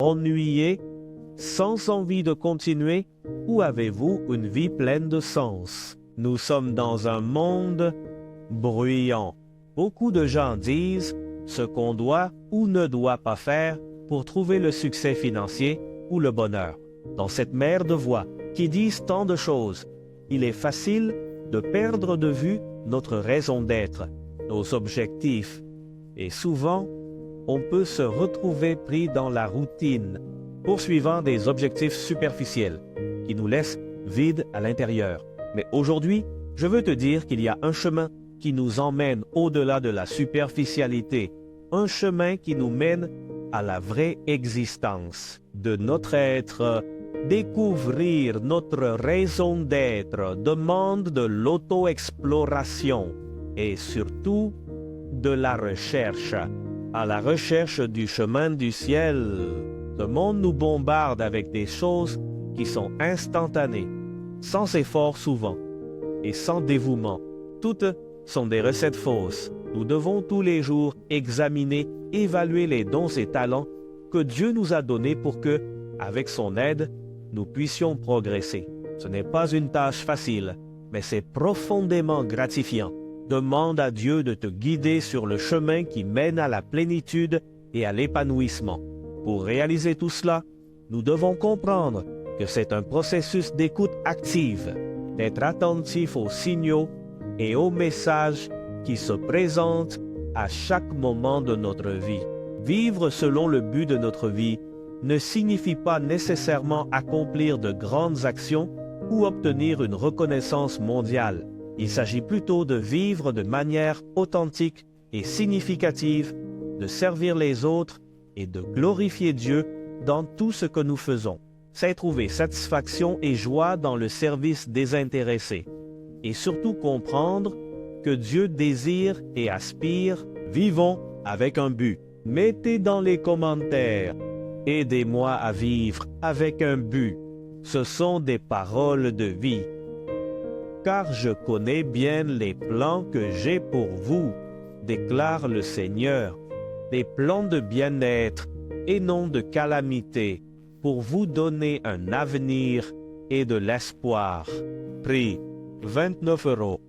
ennuyé, sans envie de continuer, ou avez-vous une vie pleine de sens? Nous sommes dans un monde bruyant. Beaucoup de gens disent ce qu'on doit ou ne doit pas faire pour trouver le succès financier ou le bonheur. Dans cette mer de voix qui disent tant de choses, il est facile de perdre de vue notre raison d'être, nos objectifs. Et souvent, on peut se retrouver pris dans la routine, poursuivant des objectifs superficiels qui nous laissent vides à l'intérieur. Mais aujourd'hui, je veux te dire qu'il y a un chemin qui nous emmène au-delà de la superficialité, un chemin qui nous mène à la vraie existence de notre être. Découvrir notre raison d'être demande de l'auto-exploration et surtout de la recherche. À la recherche du chemin du ciel, ce monde nous bombarde avec des choses qui sont instantanées, sans effort souvent et sans dévouement. Toutes sont des recettes fausses. Nous devons tous les jours examiner, évaluer les dons et talents que Dieu nous a donnés pour que, avec son aide, nous puissions progresser. Ce n'est pas une tâche facile, mais c'est profondément gratifiant. Demande à Dieu de te guider sur le chemin qui mène à la plénitude et à l'épanouissement. Pour réaliser tout cela, nous devons comprendre que c'est un processus d'écoute active, d'être attentif aux signaux et aux messages qui se présentent à chaque moment de notre vie. Vivre selon le but de notre vie ne signifie pas nécessairement accomplir de grandes actions ou obtenir une reconnaissance mondiale. Il s'agit plutôt de vivre de manière authentique et significative, de servir les autres et de glorifier Dieu dans tout ce que nous faisons. C'est trouver satisfaction et joie dans le service désintéressé. Et surtout comprendre que Dieu désire et aspire, vivons avec un but. Mettez dans les commentaires, aidez-moi à vivre avec un but. Ce sont des paroles de vie. Car je connais bien les plans que j'ai pour vous, déclare le Seigneur, des plans de bien-être et non de calamité, pour vous donner un avenir et de l'espoir. Prix 29 €.